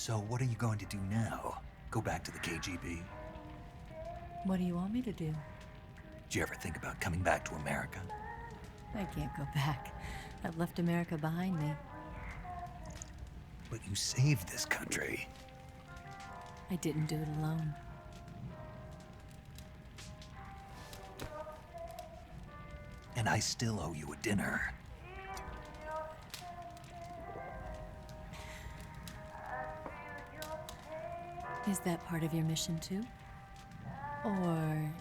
So what are you going to do now? Go back to the KGB? What do you want me to do? Did you ever think about coming back to America? I can't go back. I've left America behind me. But you saved this country. I didn't do it alone. And I still owe you a dinner. Is that part of your mission too? Or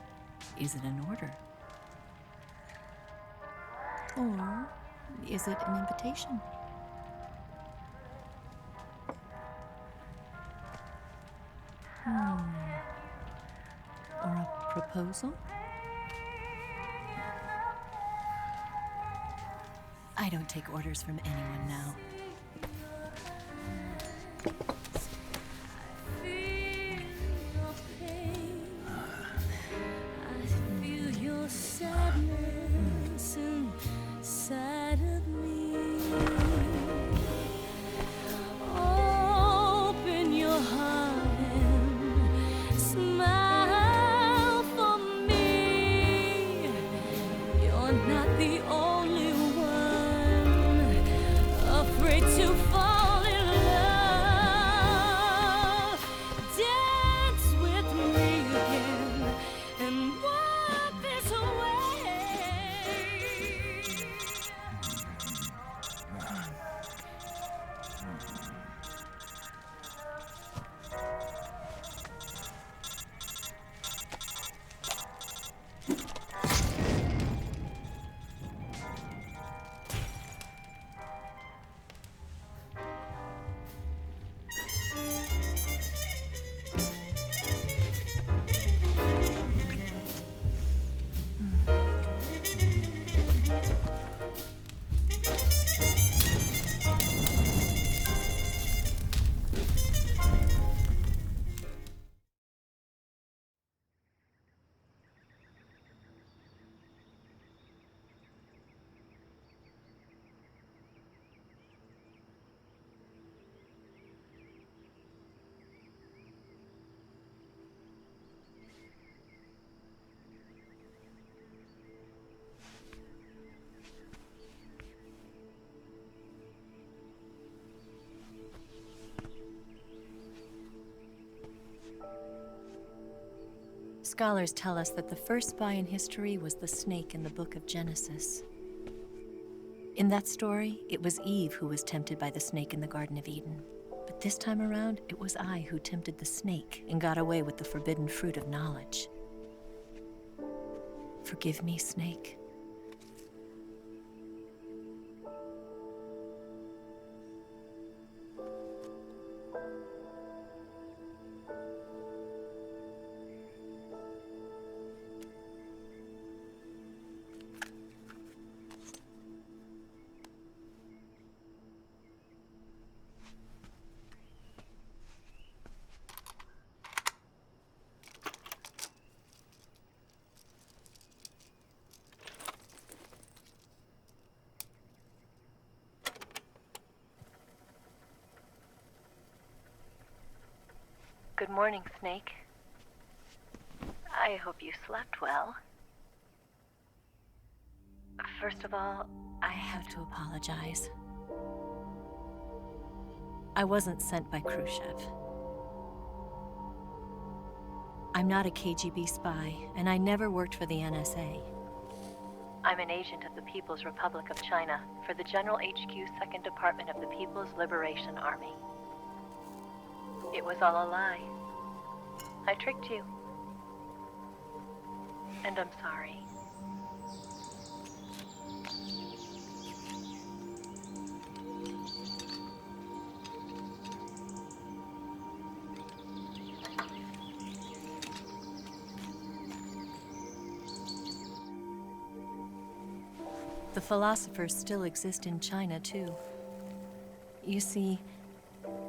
is it an order? Or is it an invitation? Or a proposal? I don't take orders from anyone now. Sadness inside of me. Open your heart and smile for me. You're not the only one afraid to fall in love. Dance with me again and walk this way. Scholars tell us that the first spy in history was the snake in the book of Genesis. In that story, it was Eve who was tempted by the snake in the Garden of Eden. But this time around, it was I who tempted the snake and got away with the forbidden fruit of knowledge. Forgive me, snake. Good morning, Snake. I hope you slept well. First of all, I have to apologize. I wasn't sent by Khrushchev. I'm not a KGB spy, and I never worked for the NSA. I'm an agent of the People's Republic of China for the General HQ 2nd Department of the People's Liberation Army. It was all a lie. I tricked you. And I'm sorry. The philosophers still exist in China, too. You see,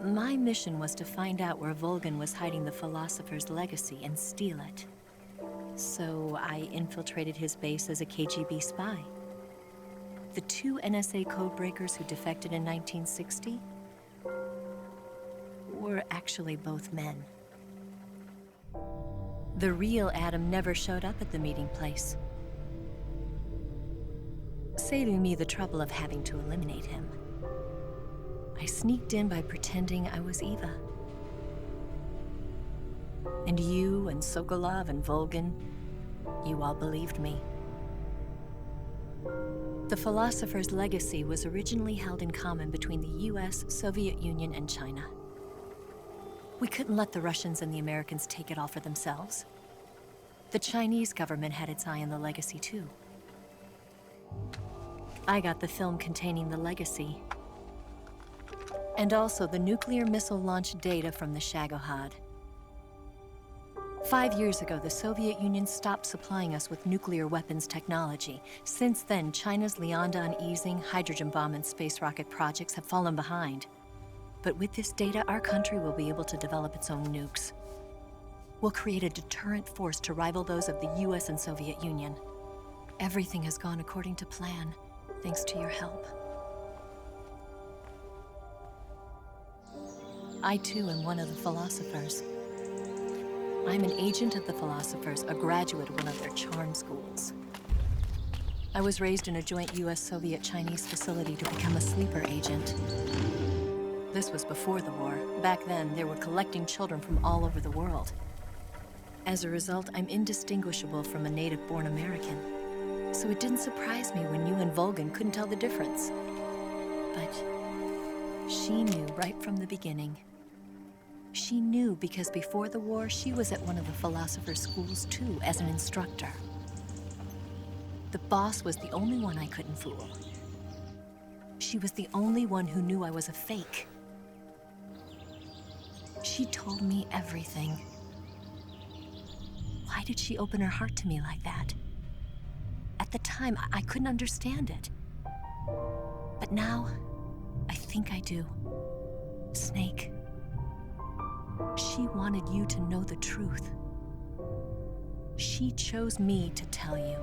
my mission was to find out where Volgan was hiding the philosopher's legacy and steal it. So I infiltrated his base as a KGB spy. The 2 NSA codebreakers who defected in 1960 were actually both men. The real Adam never showed up at the meeting place, saving me the trouble of having to eliminate him. I sneaked in by pretending I was Eva. And you and Sokolov and Volgin, you all believed me. The philosopher's legacy was originally held in common between the US, Soviet Union, and China. We couldn't let the Russians and the Americans take it all for themselves. The Chinese government had its eye on the legacy too. I got the film containing the legacy, and also the nuclear missile launch data from the Shagohod. 5 years ago, the Soviet Union stopped supplying us with nuclear weapons technology. Since then, China's Liaodong easing, hydrogen bomb, and space rocket projects have fallen behind. But with this data, our country will be able to develop its own nukes. We'll create a deterrent force to rival those of the US and Soviet Union. Everything has gone according to plan, thanks to your help. I too am one of the philosophers. I'm an agent of the philosophers, a graduate of one of their charm schools. I was raised in a joint US-Soviet-Chinese facility to become a sleeper agent. This was before the war. Back then, they were collecting children from all over the world. As a result, I'm indistinguishable from a native-born American. So it didn't surprise me when you and Volgin couldn't tell the difference. But she knew right from the beginning. She knew because before the war, she was at one of the philosopher's schools too, as an instructor. The boss was the only one I couldn't fool. She was the only one who knew I was a fake. She told me everything. Why did she open her heart to me like that? At the time, I couldn't understand it. But now, I think I do. Snake. She wanted you to know the truth. She chose me to tell you.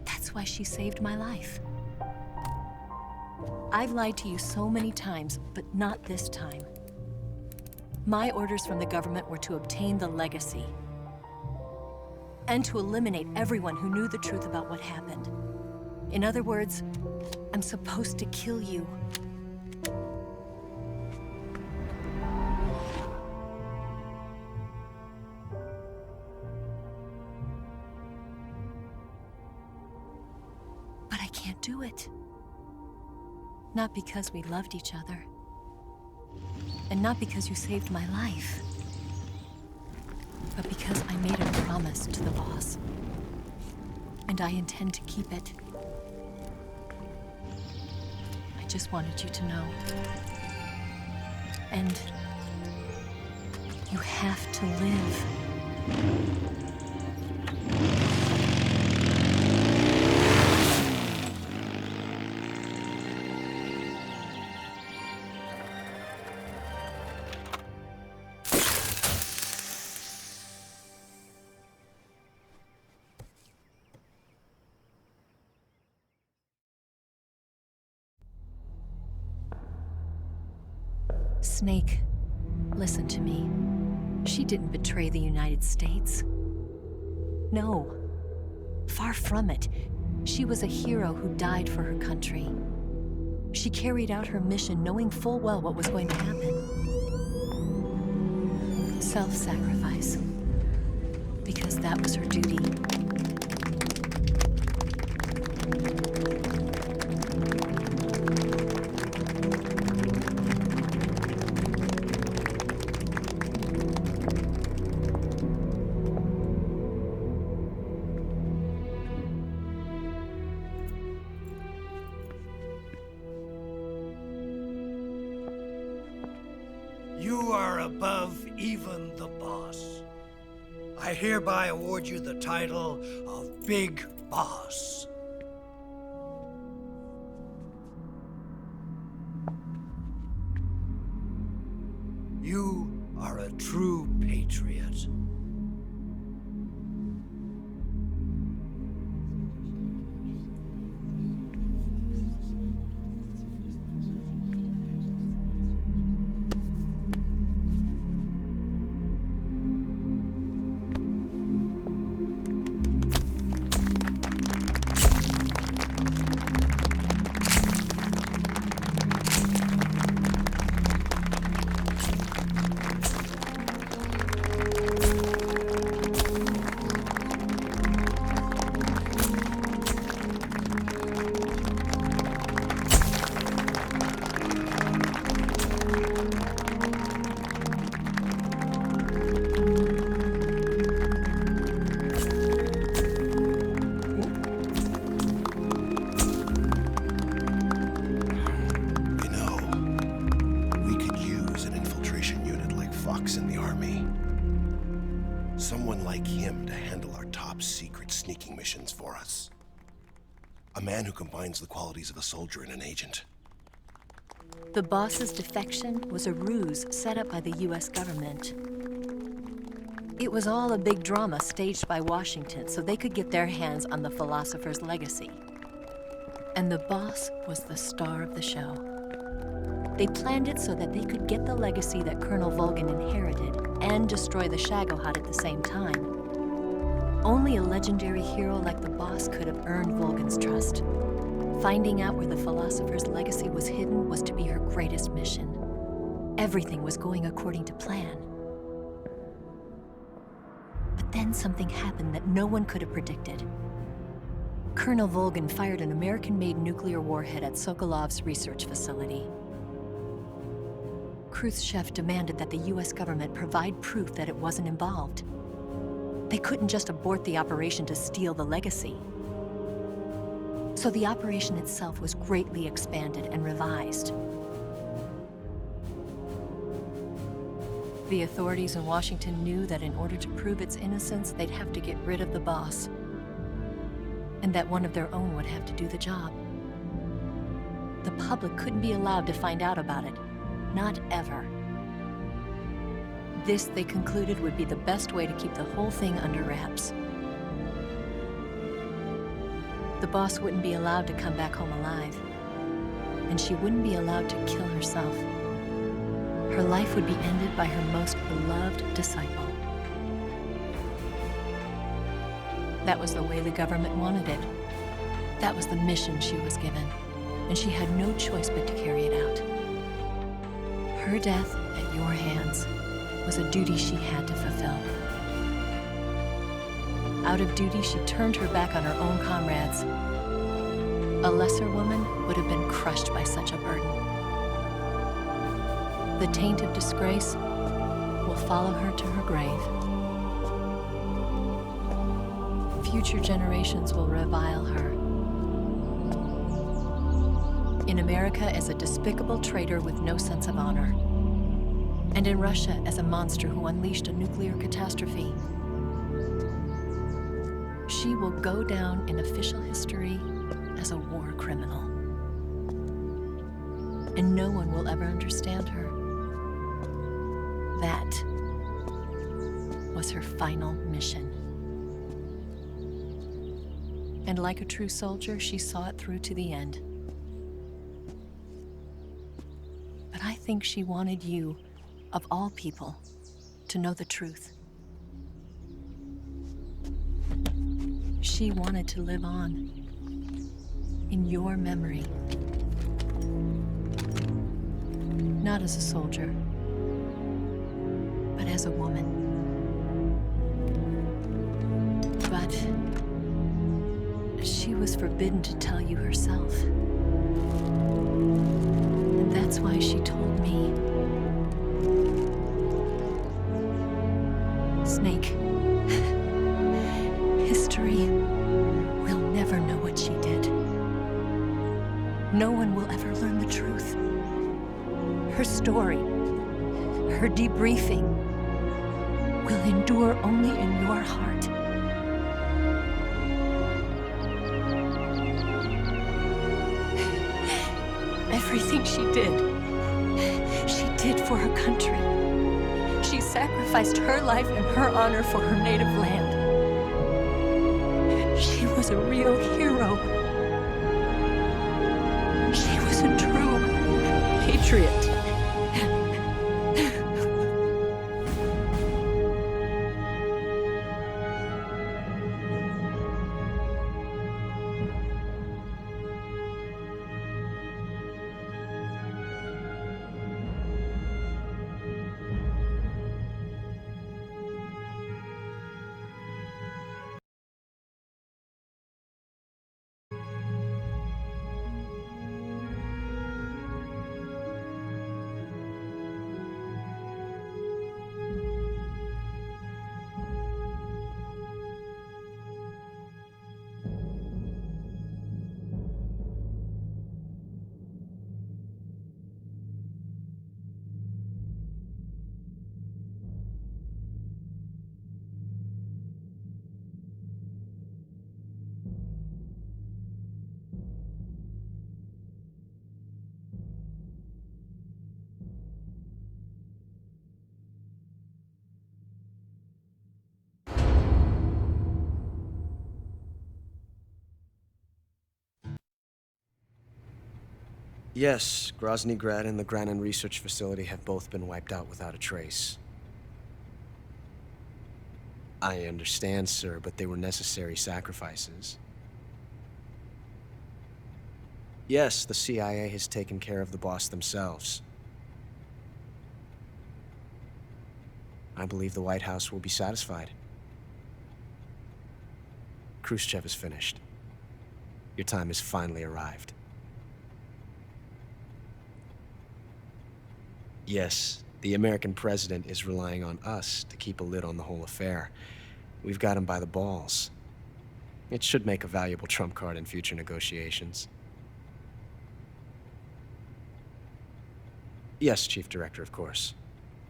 That's why she saved my life. I've lied to you so many times, but not this time. My orders from the government were to obtain the legacy and to eliminate everyone who knew the truth about what happened. In other words, I'm supposed to kill you. But I can't do it. Not because we loved each other. And not because you saved my life. But because I made a promise to the boss. And I intend to keep it. I just wanted you to know. And you have to live. Snake, listen to me. She didn't betray the United States. No, far from it. She was a hero who died for her country. She carried out her mission knowing full well what was going to happen. Self-sacrifice. Because that was her duty. You are above even the boss. I hereby award you the title of Big Boss. You are a true patriot. box in the army. Someone like him to handle our top secret sneaking missions for us. A man who combines the qualities of a soldier and an agent. The boss's defection was a ruse set up by the US government. It was all a big drama staged by Washington so they could get their hands on the philosopher's legacy. And the boss was the star of the show. They planned it so that they could get the legacy that Colonel Volgin inherited and destroy the Shagohod at the same time. Only a legendary hero like the boss could have earned Volgin's trust. Finding out where the philosopher's legacy was hidden was to be her greatest mission. Everything was going according to plan. But then something happened that no one could have predicted. Colonel Volgin fired an American-made nuclear warhead at Sokolov's research facility. Khrushchev demanded that the US government provide proof that it wasn't involved. They couldn't just abort the operation to steal the legacy. So the operation itself was greatly expanded and revised. The authorities in Washington knew that in order to prove its innocence, they'd have to get rid of the boss, and that one of their own would have to do the job. The public couldn't be allowed to find out about it, not ever. This, they concluded, would be the best way to keep the whole thing under wraps. The boss wouldn't be allowed to come back home alive, and she wouldn't be allowed to kill herself. Her life would be ended by her most beloved disciple. That was the way the government wanted it. That was the mission she was given, and she had no choice but to carry it out. Her death at your hands was a duty she had to fulfill. Out of duty, she turned her back on her own comrades. A lesser woman would have been crushed by such a burden. The taint of disgrace will follow her to her grave. Future generations will revile her. In America as a despicable traitor with no sense of honor. And in Russia as a monster who unleashed a nuclear catastrophe. She will go down in official history as a war criminal. And no one will ever understand her. That was her final mission. And like a true soldier, she saw it through to the end. But I think she wanted you, of all people, to know the truth. She wanted to live on in your memory. Not as a soldier, but as a woman. But she was forbidden to tell you herself. And that's why she told me. Snake, history will never know what she did. No one will ever learn the truth. Her story, her debriefing, will endure only in your heart. Everything she did for her country. She sacrificed her life and her honor for her native land. She was a real hero. She was a true patriot. Yes, Grozny Grad and the Granin Research Facility have both been wiped out without a trace. I understand, sir, but they were necessary sacrifices. Yes, the CIA has taken care of the boss themselves. I believe the White House will be satisfied. Khrushchev is finished. Your time has finally arrived. Yes, the American president is relying on us to keep a lid on the whole affair. We've got him by the balls. It should make a valuable trump card in future negotiations. Yes, Chief Director, of course.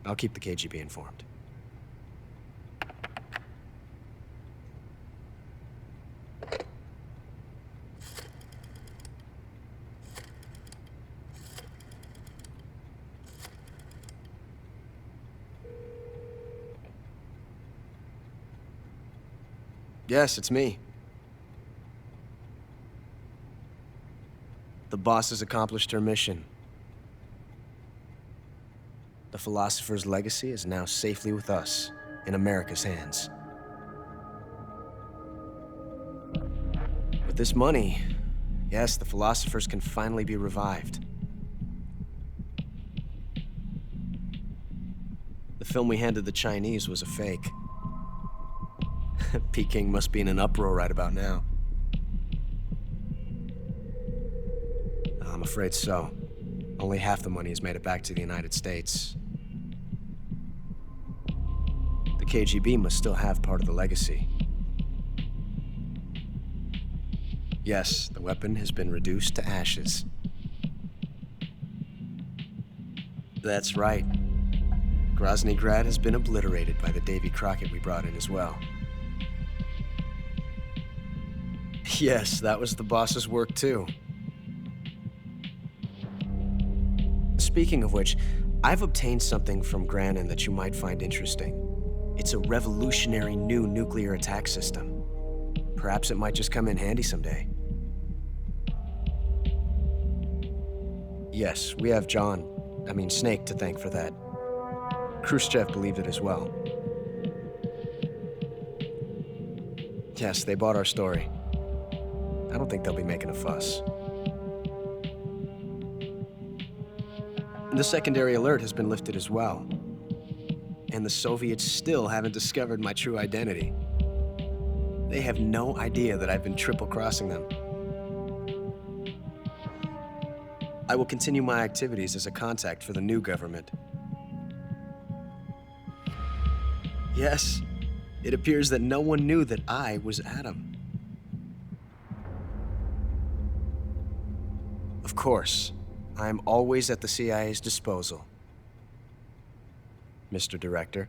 I'll keep the KGB informed. Yes, it's me. The boss has accomplished her mission. The philosopher's legacy is now safely with us, in America's hands. With this money, yes, the philosophers can finally be revived. The film we handed the Chinese was a fake. Peking must be in an uproar right about now. I'm afraid so. Only half the money has made it back to the United States. The KGB must still have part of the legacy. Yes, the weapon has been reduced to ashes. That's right. Grozny Grad has been obliterated by the Davy Crockett we brought in as well. Yes, that was the boss's work too. Speaking of which, I've obtained something from Granin that you might find interesting. It's a revolutionary new nuclear attack system. Perhaps it might just come in handy someday. Yes, we have Snake to thank for that. Khrushchev believed it as well. Yes, they bought our story. I don't think they'll be making a fuss. The secondary alert has been lifted as well. And the Soviets still haven't discovered my true identity. They have no idea that I've been triple-crossing them. I will continue my activities as a contact for the new government. Yes, it appears that no one knew that I was Adam. Of course, I am always at the CIA's disposal, Mr. Director.